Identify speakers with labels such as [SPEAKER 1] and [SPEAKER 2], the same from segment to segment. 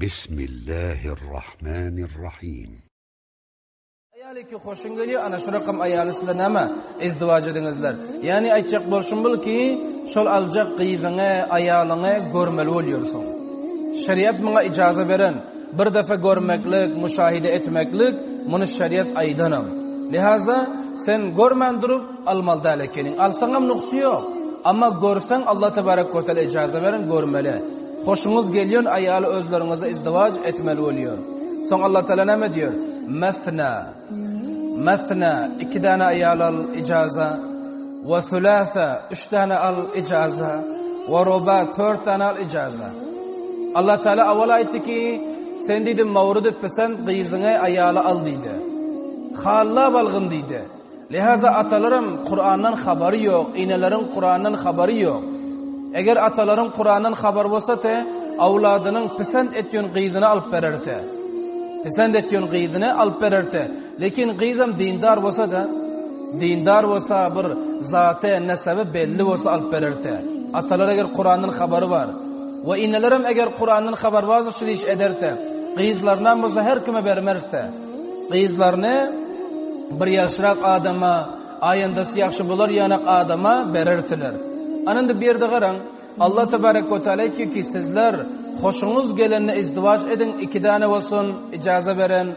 [SPEAKER 1] بسم الله الرحمن الرحيم.
[SPEAKER 2] Ayaliki hoşun geliyor ana şu rakam ayalısıyla nama izdivac edinizler. Yani aytacak bolşun bil ki şol alacak kıyızını ayalını görmeli oluyorsun. Şeriat buna icazı veren bir defa görmeklik, müşahide etmeklik bunu şeriat aydanım. Lihaza sen görmen durup almal dalekenin. Alsanam nuksu yok. Ama görsen Allah tebarek ve teala icazı veren görmeli. Hoşunuz geliyor ayalı özlerinize izdivac etmeli oluyor. Son Allah Teala ne diyor? Mesna, iki tane ayal al icaza, ve thulâtha, üç tane al icaza, ve ruba, 4 tane al icaza. Allah Teala avval aytti ki, sen dedi mavrudu pesen kıyızını ayalı al dedi. Khalla balgın dedi. Lihaza atalarım Kur'an'dan haberi yok, inelerin Kur'an'dan haberi yok. Eğer ataların Kur'an'dan haber olsa te, avladının pisand etyon kıyızını alıp verirte. Pisand etyon kıyızını alıp verirte. Lekin kıyızım dindar olsa da, dindar olsa bir zate nesebi belli olsa alıp verirte. Atalar eğer Kur'an'dan haberi var. Ve inelerim eğer Kur'an'dan haber varsa şu iş ederte. Kıyızlarından olsa her kime vermerse. Kıyızlarını bir yaşrak adama, ayındası yakşı bular yanak adama verirtiler. Anında bir yerde qarang, Allah tebarek ve teala ki sizler hoşunuz gelenine izdivac edin, 2 tane olsun icaza veren,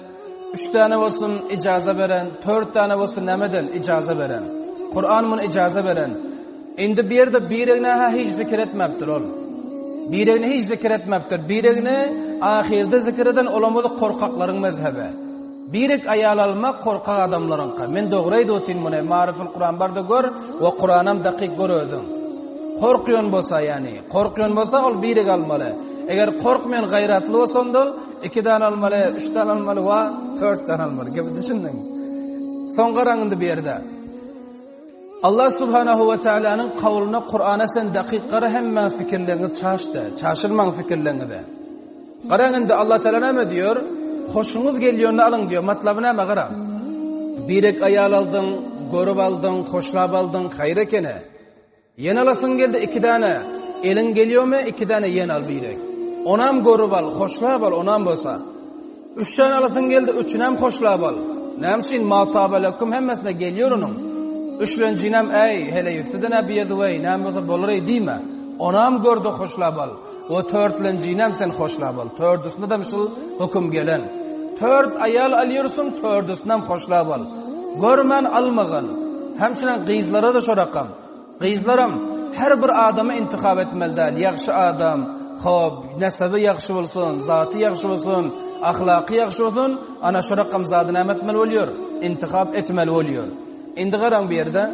[SPEAKER 2] 3 tane olsun icaza veren, 4 tane olsun nemeden icaza veren. Kur'an bunu icaza veren. Indi bir yerde birine hiç zikir etmeptir ol. Birine hiç zikir etmeptir. Birine ahirde zikir eden olamadı korkakların mezhebe. Birek ayal almak korkak adamların. Men doğraydı otin bunu. Mariful Kur'an barda gör ve Kur'an'am dakik görürdüm. Korkuyon bolsa yani. Korkuyon bolsa ol birek almalı. Eğer korkmayan gayratlı olsa onda 2 tane almalı, 3 tane almalı ve 4 tane almalı. Gibi düşündün. Son qarangında bir yerde. Allah Subhanahu ve Teala'nın kavluna Kur'an'a sen dakik qara hemen fikirlerini çaştı. Çaşılman fikirlerini de. Qarangında Allah Teala ne diyor? Hoşunuz geliyorunu alın diyor. Matlabı ne qara? Birek ayal aldın, görüp aldın, hoşlap aldın, hayır ekene. Yen alasın geldi 2 tane. Elin geliyor mu 2 tane yen al birek. Onam görüp al, hoşlap al, onam bolsa. 3 tane alasın geldi 3'ünem hoşlap al. Nemçin matabalakum hemmesine geliyor onun. 3'üncinem ey hele yüftüden abiyadu ey nem bolsa bolray diyme. Onam gördü hoşlap al. O 4'üncinem sen hoşlap al. 4'üsünde de misal hukum gelen. 4 ayal alıyorsun 4'üsünem hoşlap al. Görmen almağın. Hemçinin kıyızlara da şu rakam. Kıyızlarım her bir adamı intikab etmelidir. Yaxşı adam, xo'p, nasabi yaxşı olsun, zatı yaxşı olsun, ahlakı yaxşı olsun, ana şu rakam zadını etmeli oluyor. İntikab etmeli oluyor. Endi qarang bir yerde.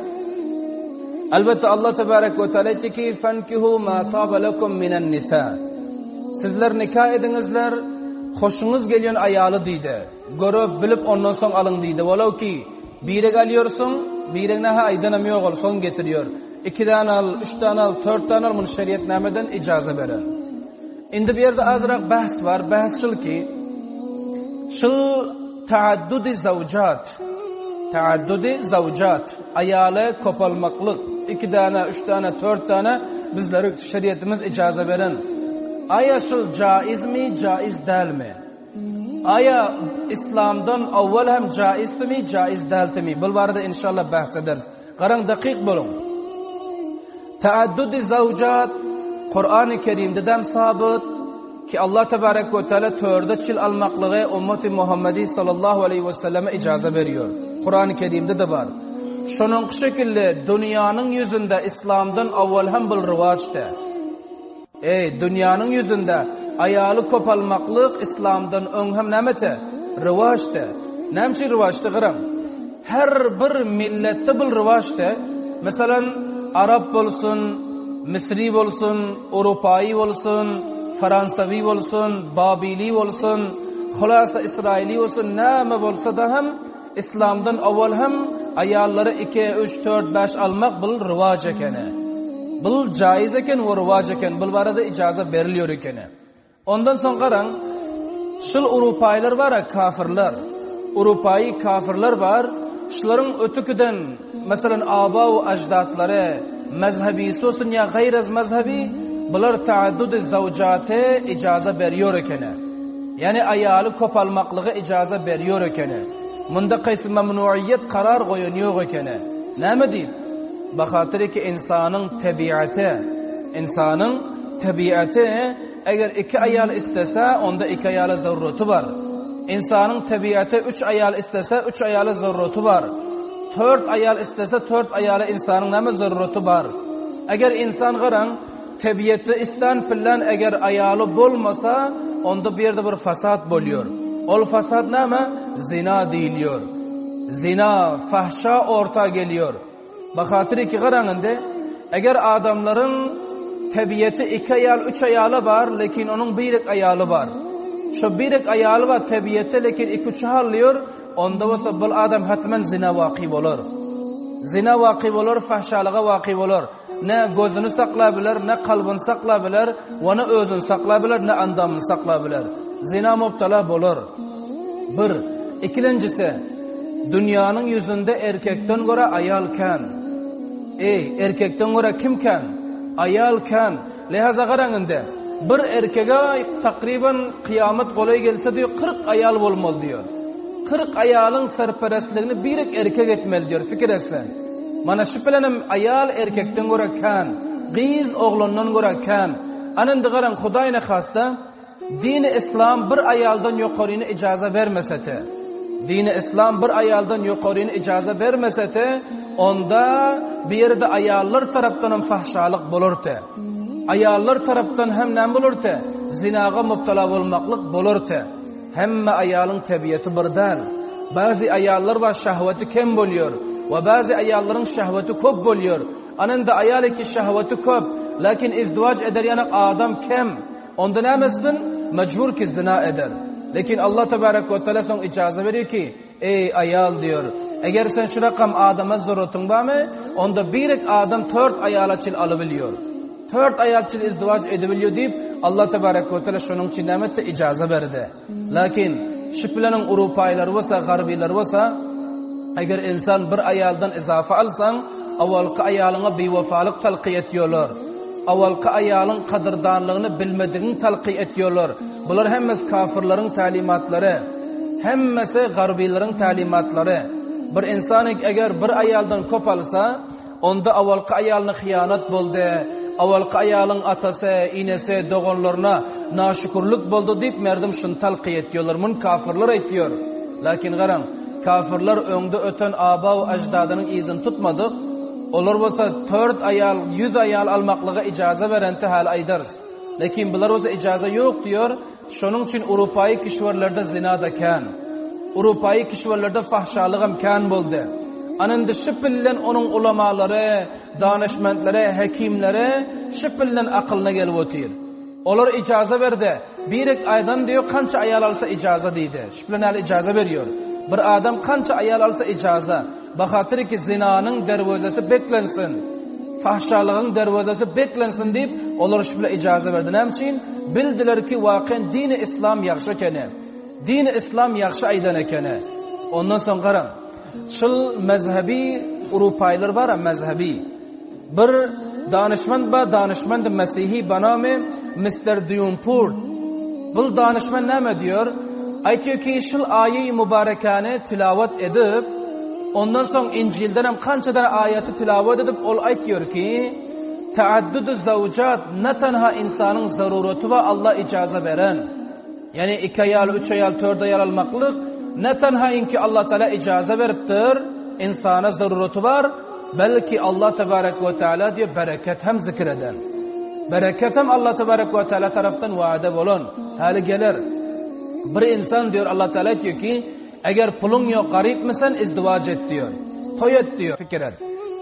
[SPEAKER 2] Albatta Allah tebarek ve teala aytdi ki fankihu ma taba lakum minan nisa. Sizler nikah edinizler, hoşunuz geliyor ayalı deydi. Görüp bilip ondan son alın deydi. Velav ki birek alıyorsun, birek aydanam yok ol, son getiriyor. 2 tane al, 3 tane al, 4 tane al bunu şeriat nameden icaza verir. Indi bir yerde azraq bahs var. Bahs şul ki şul taaddudi zavcat ayalı kopalmaklık 2 tane, 3 tane, 4 tane bizlere şeriatımız icaza veren. Aya şul caiz mi, caiz değil mi? Aya İslam'dan avval hem caizdi mi, caiz değildi mi? Bu barada inşallah bahs ederiz. Qarang dakik bolun. Taaddudi zavcat Kur'an-ı Kerim'de dem sabit ki Allah tebarek ve teala 4 çil almaklığı ümmeti Muhammedi sallallahu aleyhi ve selleme icaza veriyor. Kur'an-ı Kerim'de de var. Şunun şekilde dünyanın yüzünde İslam'dan avval hem bir rivaçtı. Dünyanın yüzünde ayalı kopalmaklık İslam'dan ön hem nemete rivaçtı. Nemçi rivaçtı qıram. Her bir millette bir rivaçtı. Mesela Arap olsun, Misri olsun, Avrupa'yı olsun, Fransavi olsun, Babili olsun, Hulasa İsraili olsun, ne olsa da hem İslam'dan avval hem ayalları 2, 3, 4, 5 almak bil rivaç ekene. Bil caiz eken ve rivaç eken. Bil barada icaza veriliyor ekene. Ondan sonra qarang, şul Avrupa'ylar var ya kafirler. Avrupa'yı kafirler var. Şuların ötüküden mesela aba ve ajdatları mezhebi olsun ya gayr az mezhebi bular taaddud zavcate icaza veriyor ekene. Yani ayalı kopalmaklığı icaza veriyor ekene. Munda qaysi mamnuiyet karar koyun yok ekene. Näme deyip? Bakatır ki insanın tabiatı eğer iki ayal istese onda iki ayala zarurati var. İnsanın tabiatı 3 ayal istese 3 ayala zarurati var. 4 ayal istese 4 ayala insanın näme zarurati var. Eğer insan garan tabiatı istan filan eğer ayalı bolmasa onda bir yerde bir fasad boluyor. Ol fasad näme? Zina deyiliyor. Zina, fahşa orta geliyor. Bakatır ki garanında eğer adamların tabiatı 2 ayal 3 ayalı var lakin onun bir ayalı var. Şu bir ayalı var tabiatı lakin 2-3 halliyor. Onda olsa bu adam hatmen zina vaki olur. Zina vaki olur, fahşalığa vaki olur. Ne gözünü saklayabilir, ne kalbini saklayabilir, ve ne özünü saklayabilir, ne andamını saklayabilir. Zina mubtala olur. Bir. İkincisi, dünyanın yüzünde erkekten göre ayalken. Erkekten göre kimken? Ayalken. Lihaza qarangında bir erkege takriban kıyamet kolay gelse diyor 40 ayal olmalı diyor. 40 ayalın serperestliğini bir erkek etmeli diyor. Fikir etsen. Mana şu bilenim ayal erkekten göre kan, kız oğlundan göre kan. Anında qaran Xudayna xasta dini İslam bir ayaldan yuqorini icaza vermese de, dini İslam bir ayaldan yuqorini icaza vermese de, onda bir yerde ayallar taraftan fahşalık bulurdu. Ayallar taraftan hem näme bulurdu? Zinaga mubtala bolmaklık bulurdu. Hemme ayalın tabiatı birden. Bazı ayallar var şahveti kem boluyor ve bazı ayalların şahveti köp boluyor. Anında ayaliki şahveti köp, lakin izdivac eder yani adam kem. Onda nämesin? Mecbur ki zina eder. Lakin Allah tebarek ve teala son icaza veriyor ki ey ayal diyor. Eğer sen şu rakam adama zorutun var mı? Onda bir adam 4 ayala çil alabiliyor. 4 ayal çil izdivac edebiliyor deyip Allah tebarek ve teala şunun için nimette icaza verdi. Lakin şüphelerinin Avrupalılar olsa, Garbiler olsa, eğer insan bir ayaldan izafe alsan, avvalki ayalına bevafalık talqi ediyorlar. Avvalki ayalın kadırdanlığını bilmediğini talqi ediyorlar. Bunlar hemmesi kafirlerin talimatları, hemmesi Garbilerin talimatları. Bir insan eğer bir ayaldan kopalsa, onda avvalki ayalına hıyanat buldu. Avvalki ayalın atası, inesi, doğanlarına naşukurluk buldu deyip merdim şunu talqi ediyorlar. Bunu kafirler ediyor. Lakin garan, kafirler öňde öten aba ve ajdadının izini tutmadı. Olar bolsa 4 ayal, 100 ayal almaklığa icaza verenti hal aydarız. Lakin bular olsa icaza yok diyor. Şunun için Avrupa'yı kişiverlerde zina da kan. Avrupa'yı kişiverlerde fahşalığı kan boldu. Anında şüpillen onun ulamaları, danışmentleri, hekimleri şüpillen akılına gelip otur. Olar icaza verdi. Bir aydan diyor kança ayal alsa icaza deydi. Şüpillen hal icaza veriyor. Bir adam kança ayal alsa icaza. Bakatır ki zinanın dervazesi beklensin. Fahşalığın dervazesi beklensin deyip olar şüpile icaza verdi. Nemçin? Bildiler ki vaken dini İslam yakşı ekeni. Dini İslam yakşı aydan ekeni. Ondan sonra qaran. Şıl mezhebi Avrupalılar var mezhebi. Bir danışman ba danışman Mesihî banamı Mr. Dionport. Bu danışman näme diyor? Aytıyor ki şıl ayet-i mübarekane tilavet edip ondan sonra İncil'den hem kançadan ayeti tilavet edip ol aytıyor ki taaddüd-ü zavcat ne tenha insanın zarureti ve Allah icaza veren. Yani 2 ayal, 3 ayal, 4 ayal almaklık ne tenha inki Allah Teala icaza veriptir. İnsana zarureti var. Belki Allah Tebarek ve Teala diyor bereket hem zikreden. Bereket hem Allah Tebarek ve Teala taraftan vaade olun. Hali gelir. Bir insan diyor Allah Teala diyor ki eğer pulun yok garip misin izdivac et diyor. Toy et diyor fikir et.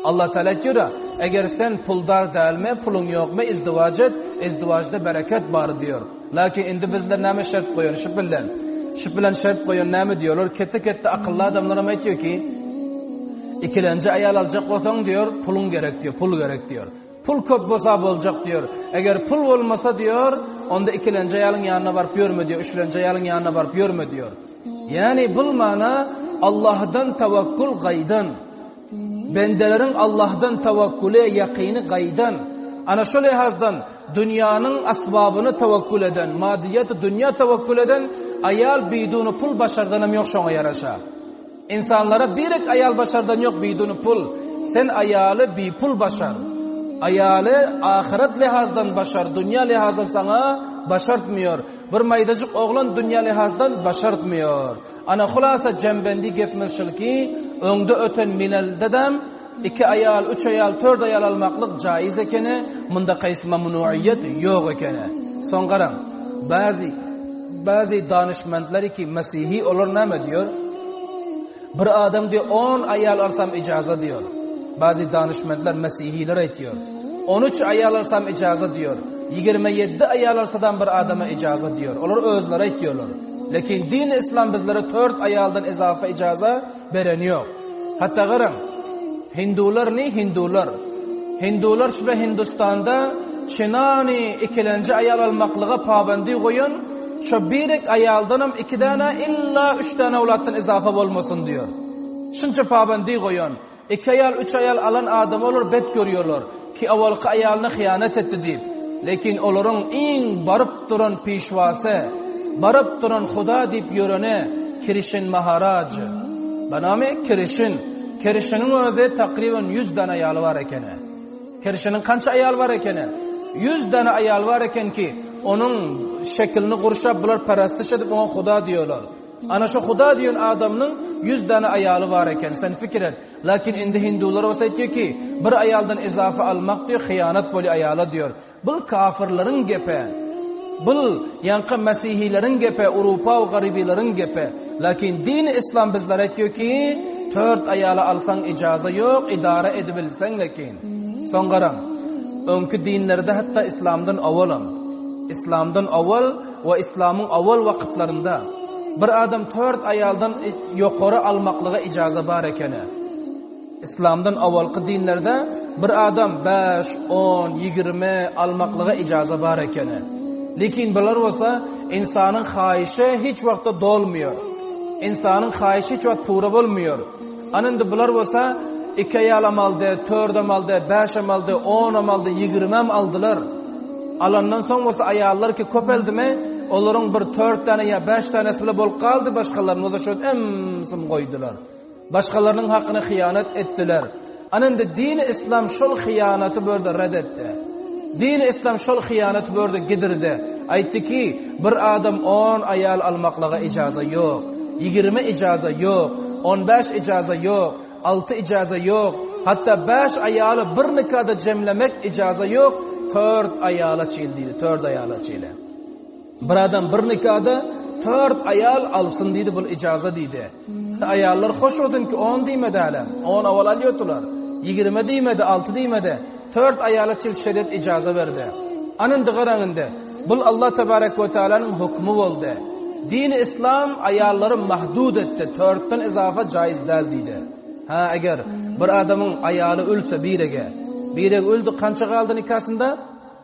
[SPEAKER 2] Allah Teala diyor eğer sen puldar değil mi pulun yok mu izdivac et. İzdivacda bereket var diyor. Lakin indi bizler näme şart koyun şüphilen şart koyun näme diyorlar. Kette akıllı adamlar ama diyor ki ikilenci ayal alacak olsan diyor pulun gerek diyor. Pul gerek diyor. Pul köp bolsa olacak diyor. Eğer pul olmasa diyor onda ikilenci ayalın yanına varıp yürüme diyor. Üçlenci ayalın yanına varıp yürüme diyor. Yani bu mana Allah'dan tevekkül gaydan. Bendelerin Allah'dan tevekküle yakini gaydan. Ana şu lehazdan dünyanın asbabını tevekkül eden, madiyeti dünya tevekkül eden ayal bidunu pul başardanım yok şoňa yaraşa. İnsanlara birek ayal başardan yok bidunu pul. Sen ayalı bi pul başar. Ayalı ahiret lehazdan başar, dünya lehazdan sana başartmıyor. Bir maydacık oğlan dünya lehazdan başartmıyor. Ana hulasa cembendi gepmişil ki öňde öten minel dedem 2 ayal, 3 ayal, 4 ayal almaklık caiz ekene, munda qays mamnuiyet yok ekene. Son garam, bazı danışmandlar ki Mesihi olur näme diyor? Bir adam diyor 10 ayal alsam icazat diyor. Bazı danışmandlar Mesihiler aytıyor. 13 ayal alsam icazat diyor. 27 ayal alsadan bir adama icazat diyor. Onlar özleri aytıyorlar. Lekin din İslam bizlere 4 ayaldan izafa icazat beren yok. Hatta garam Hindular ne Hindular? Hindular şu Hindistan'da çinani ikilenci ayal almaklığa pabandi koyun. Şu birek ayaldanım 2 tane illa 3 tane avlattan izafa olmasın diyor. Şunca pabandi koyun. 2 ayal 3 ayal alan adam olur bet görüyorlar. Ki avalki ayalına hıyanet etti deyip. Lekin olurun in barıp duran pişvası, barıp duran Huda deyip yörene Krishin Maharaj. Bana mı Krishin? Kirişinin önünde takriben 100 tane ayal var ekene. Kirişinin kança ayal var ekene? 100 tane ayal var eken ki onun şeklini kuruşap bular parastiş edip ona Huda diyorlar. Ana şu Huda diyen adamın 100 tane ayalı var eken sen fikir et. Lakin indi Hindular olsa diyor ki bir ayaldan izafe almak diyor hıyanet böyle ayala diyor. Bu kafirlerin gepe. Bu yankı Mesihilerin gepe, Avrupa ve garibilerin gepe. Lakin din İslam bizlere diyor ki 4 ayala alsan icaza yok, idare edebilsen lekin. Son garam, önkü dinlerde hatta İslam'dan avval ve İslam'ın avval vakitlarında bir adam 4 ayaldan yukarı almaklığa icaza bar ekene. İslam'dan avvalki dinlerde bir adam 5, 10, 20 almaklığa icaza bar ekene. Lekin bular olsa insanın xahişi hiç vakti dolmuyor. İnsanın xahişi hiç vakti to'g'ri bo'lmuyor. Anında bular olsa 2 ayal amalda, 4 amalda, 5 amalda, 10 amalda, 20 aldılar. Alandan soň olsa ayallar ki köpeldimi, onların bir 4 tane ya 5 tanesi bile bol kaldı, başkalarını olsa şöyle emsim koydular. Başkalarının hakkını hıyanet ettiler. Anında din-i İslam şol hıyanatı böyle reddetti. Din-i İslam şol hıyanatı böyle gidirdi. Aytdı ki bir adam 10 ayal almaklığa icaza yok, 20 icaza yok, 15 icaza yok, 6 icaza yok, hatta 5 ayalı bir nikada cemlemek icaza yok, 4 ayala çildiydi, 4 ayala çile. Bir adam bir nikada 4 ayal alsın deydi, bu icaza deydi. Ayallar hoş oldun ki 10 deymedi alem, 10 aval alıyordular, 20 deymedi, 6 deymedi, 4 ayala çil şeriat icaza verdi. Anın dıgıranında, bu Allah Tebarek ve Teala'nın hukmu oldu. Din-i İslam ayalları mahdud etti. 4'ten izafa caiz değil deydi. Eğer bir adamın ayalı ölse birege öldü, kança kaldı nikasında?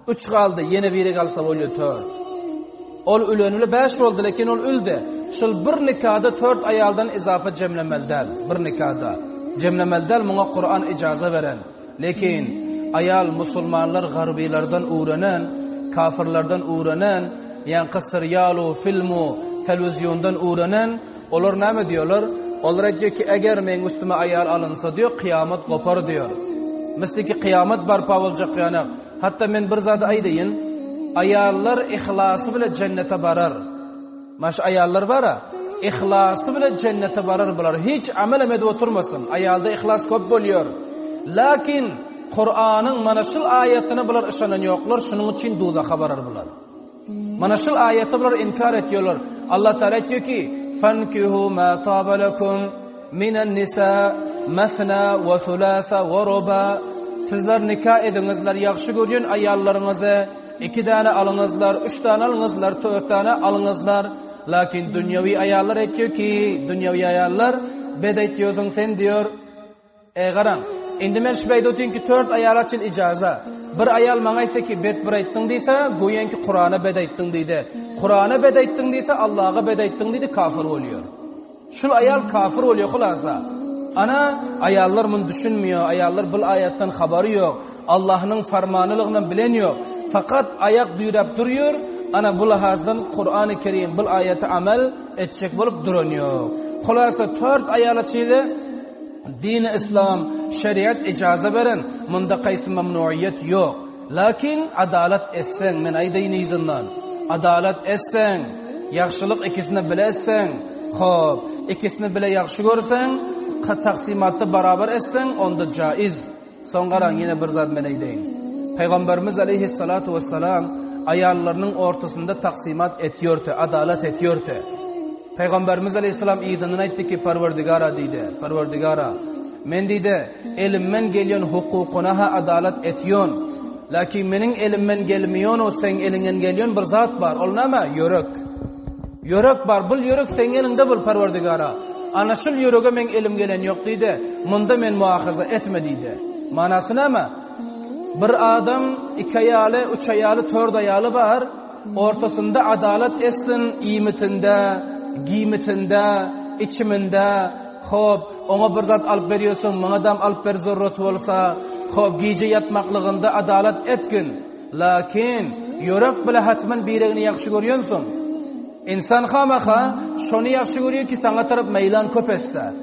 [SPEAKER 2] 3 kaldı, yine birege alsa oluyor 4. Ol ölönüyle 5 oldu, lekin ol öldü. Şul bir nikada 4 ayaldan izafa cemlemeldel. Bir nikada cemlemeldel, buna Kur'an icaza veren. Lekin ayal musulmanlar garbilerden uğranan, kafirlerden uğranan, yani seriyalu, filmu, televizyondan uğranan, olur näme diyorlar? Onlar diyor ki eğer men üstüme ayal alınsa diyor, kıyamet kopar diyor. Misli ki kıyamet barpa olacak yani. Hatta men bir zat aydayin, ayallar ihlası bile cennete barar. Maş ayallar bara, ihlası bile cennete barar bular. Hiç amel emedi oturmasın. Ayalda ihlas köp boluyor. Lakin Kur'an'ın mana şul ayetine bular ışanan yoklar, şunun için dozaxa barar bular. Mana şul ayeti bular inkar ediyorlar. Allah Teala diyor ki fankihu ma tabalakum minen nisa masna ve thulatha ve ruba. Sizler nikah edinizler, yaxşı görün ayallarınızı, 2 tane alınızlar, 3 tane alınızlar, 4 tane alınızlar. Lakin dünyevi ayallar ediyor ki, dünyevi ayallar bedet diyorsun sen diyor. Garan, indi men şübeyde ötün ki 4 ayal için icaza. Bir ayal bana ise ki bet bir ettin deyse, goyen ki Kur'an'a bedettin deydi. Kur'an'a bedettin deyse, Allah'a bedettin deydi, kafir oluyor. Şul ayal kafir oluyor hulasa. Ana ayallar bunu düşünmüyor. Ayallar bu ayetten haberi yok. Allah'ın fermanlılığını bilen yok. Fakat ayak düyrep duruyor. Ana bu lahazdan Kur'an-ı Kerim bu ayeti amel edecek bulup duruyor. Xulasa 4 ayalatıyla din-i İslam, şeriat icazə veren. Munda qaysı mamnuiyet yok. Lakin adalet etsen, men aydayin izindan. Adalet etsen, yaxşılık ikisini bile etsen, xo'p, ikisini bile yaxşı görsen, taqsimatda barabar etsen, onda jaiz. Soňgaran yine bir zat men aydayin. Peygamberimiz aleyhissalatu vesselam ayallarının ortasında taksimat etiyordu, adalet etiyordu. Peygamberimiz aleyhisselam idinini aytdı ki Parvardigara deydi. Parvardigara, men deydi, elimmen geliyon hukukuna adalet etiyon. Lakin menin elimmen gelmiyon o sen elinden geliyon bir zat var. Ol näme? Yörek. Yörek var. Bul yörek sen elinde bul Parvardigara. Ana şul yörege men elim gelen yok deydi. Munda men muahaza etme deydi. Manası näme? Bir adam 2 ayalı, 3 ayalı, 4 ayalı var. Ortasında adalet etsin imitinde, giymitinde, içiminde. Xo'p, ona bir zat alıp veriyorsun, mana dam alıp ver zorrat olsa, xo'p, gece yatmaklığında adalet etkin. Lakin yörek bile hatman biregini yaxşı görüyorsun. İnsan xamaxa şonu yaxşı görüyor ki sana taraf meylan köp etse.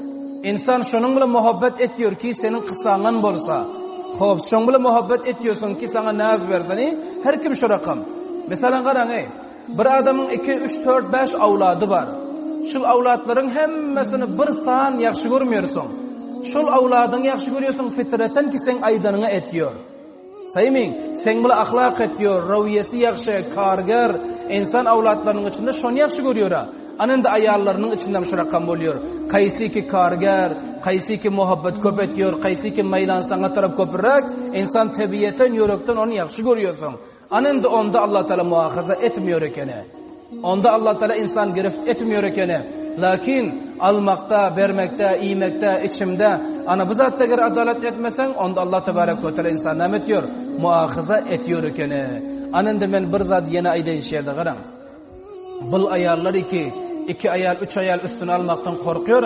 [SPEAKER 2] İnsan şonun bile muhabbet ediyor ki senin kısangan bolsa. Xo'p, şoň bilen muhabbet etýorsun ki sana naz berseni, her kim şu rakam. Mesela garaň, bir adamyň 2, 3, 4, 5 awlady bar. Şol awlatlaryň hemmesini bir san yaxşı görmýärsiň. Şol awladyň yaxşı görýärsiň fitreten ki sen aýdanyňa etýär. Saymin, sen bilen ahlak etýär, rawiyesi yaxşı, kargar, insan awlatlarynyň içinde şonu yaxşı görýär. Anında ayallarynyň içinden şu rakam bolýar. Qaysi ki kargar, qaysi ki muhabbet köp etýär, qaysi ki meýlansana tarap köpürek, insan tabiatan yürekden onu yaxşı görýärsiň. Anında onda Allah Teala muahaza etmiyor ekene. Onda Allah Teala insan girift etmiyor ekene. Lakin almakta, bermekte, iymekte, içimde ana bu zatda gar adalet etmesen onda Allah Tebarek ve Teala insan näme etýär? Muahaza etýär ekene. Anında men bir zat ýene aýdaýyn şerde garaň. Bul ayallar 2 ayal, 3 ayal üstüne almaktan korkuyor.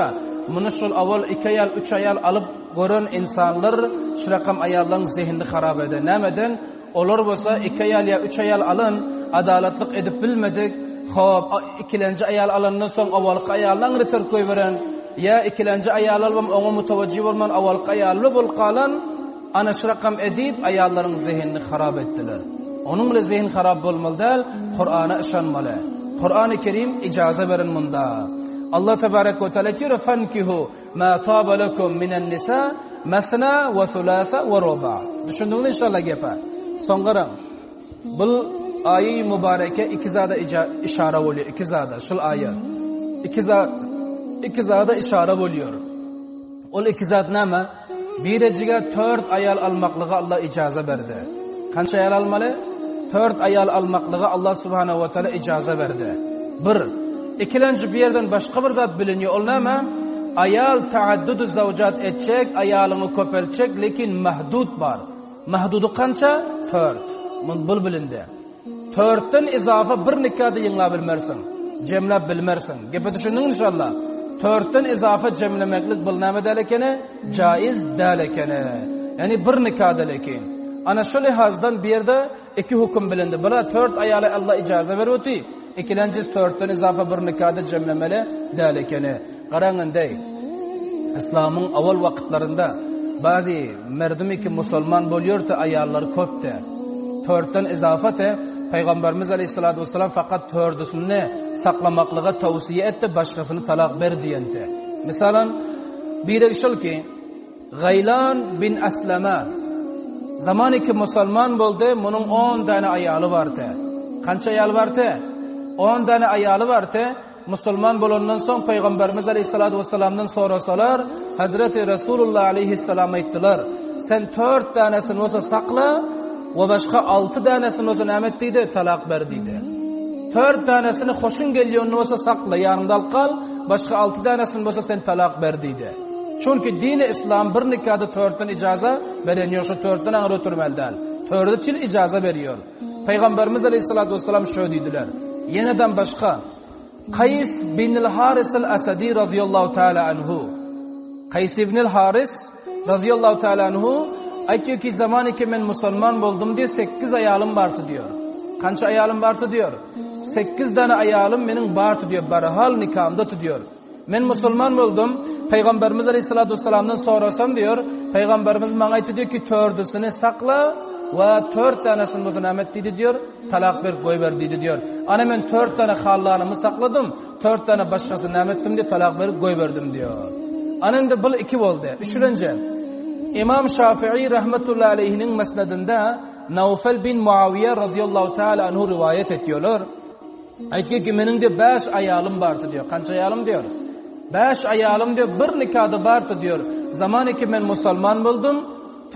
[SPEAKER 2] Bunu şol awal 2 ayal, 3 ayal alıp gören insanlar şu rakam ayalların zihnini harap eder. Nämeden? Olar bolsa 2 ayal ya 3 ayal alın, adaletlik edip bilmedik. Xo'p, 2-nji ayal alandan soň awalky ayaldan retur koýberen. Ya 2-nji ayal almam oňa mutawajjih bolman awalky ayally bol qalan, ana şu rakam edip ayallaryň zihnini harap etdiler. Onun bilen zihn harap bolmaly, Qur'ana işanmaly. Kur'an-ı Kerim icazə verin munda. Allah Tebarek ve Teala diyor: "Fankihu ma taba lakum minan nisa masna wa thulatha wa ruba." Düşündüňiz inşallah gepe. Soňra bu ayi mübareke 2 zada işara bolýar. 2 zada şul ayet. 2 zada işara bolýar. Ol 2 zat näme? Birejige 4 ayal almaklygy Allah icazə berdi. Kança ayal almaly? 4 ayal almaklığı Allah Subhanahu wa Taala icazə verdi. 1. İkilenci bir yerden başka bir zat biliniyor. Ol näme? Ayal taaddudu zawjat etjek, ayalyny köpelçek, lekin mahdud bar. Mahdudu kança? 4. Bul bilindi. 4'ten izafa bir nikahda ýyňlap bilmersiň. Jemlap bilmersiň. Gepe düşündiň inşallah. 4'ten izafa jemlemeklik bul näme dalekene? Jaiz dalekene. Yani bir nikahda lekin. Ana şu lihazdan bir yerde 2 hukum bilindi. Bula 4 ayalı Allah icazə berýärdi. İkilenci 4'ten izafa bir nikahda jemlemeli dalekene. Garaňynday. İslamyň awal wagtlarynda bazı merdumi ki musulman bolýardy, ayallar köpde. 4'ten izafate Peygamberimiz Aleyhissalatu vesselam fakat 4'üsini saklamaklyga tawsiye etdi, başgasyny talak berdi diýendi. Misalan, biri şol ki Gaylan bin Aslama zamaniki musulman boldy, munun 10 tane ayaly bardy. Kança ayaly bardy? 10 tane ayaly bardy. Musulman bolandan soň Peygamberimiz Aleyhissalatu vesselamdan sorasalar, Hazreti Resulullah Aleyhissalam aýtdylar: "Sen 4 tanesini bolsa sakla, we başga 6 tanesini bolsa näme etdi? Talak berdi." 4 tanesini hoşun gelýän bolsa sakla, ýarynda kal, başga 6 tanesini bolsa sen talak berdi. Çünkü dini İslam bir nikahda 4'ten icaza veren yok, şu 4'ten aňyr oturmalydylar. 4'de çil icaza berýär. Peygamberimiz Aleyhissalatu vesselam şöyle diýdiler. Yeneden başka Qays bin al-Haris al-Asadi radıyallahu taala anhu Qays ibn al-Haris radhiyallohu ta'ala anhu aytdiki zamaniki men musulmon bo'ldim diye 8 ayolim bardı diyor. Qancha ayolim bardı diyor? 8 tane ayolim mening bardı diyor. Barhal nikahımda diyor. Men musulmon bo'ldim. Peygamberimiz Aleyhisselatü Vesselam'dan sorasam diyor. Peygamberimiz bana aytdi diyor ki 4'üsünü sakla ve 4 tanesini muznamet dedi diyor. Talak ver, koy ver dedi diyor. Ana men 4 tane hallarımı sakladım. 4 tane başkasını namettim diye talak ver, koy verdim diyor. Anında bu 2 oldu. Üçüncü. İmam Şafii rahmetullahi aleyhinin mesnedinde Naufel bin Muaviye radıyallahu teala anhu rivayet ediyorlar. Aytıyor ki mening de 5 ayolim bardı diyor. Qancha ayolim diyor? 5 ayolim diyor, bir nikahda bardı diyor. Zamaniki men musulmon bo'ldim,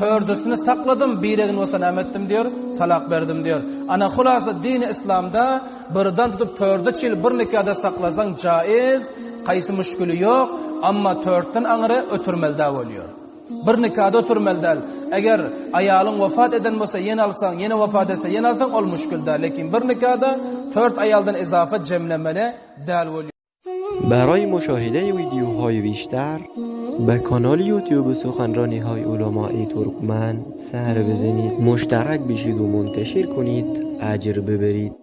[SPEAKER 2] 4'üsünü sakladım, birini olsa namettim diyor, talak verdim diyor. Ana xulasa dini İslam'da birden tutup 4 yıl bir nikahda saklasan caiz, qaysi müşkülü yok, ama 4'ten aňyry ötürmeldä bolýar. Bir nikahda ötürmeldä. Eger ayalın vefat eden bolsa, ýene alsaň, ýene vefat etse, ýene alsaň ol müşkülde. Lekin bir nikahda 4 ayaldan izafa cemlemeli däl bolýar.
[SPEAKER 3] برای مشاهده ویدیوهای بیشتر به کانال یوتیوب سخنرانی‌های علمای ترکمن سر بزنید، مشترک بشید و منتشر کنید، اجر ببرید.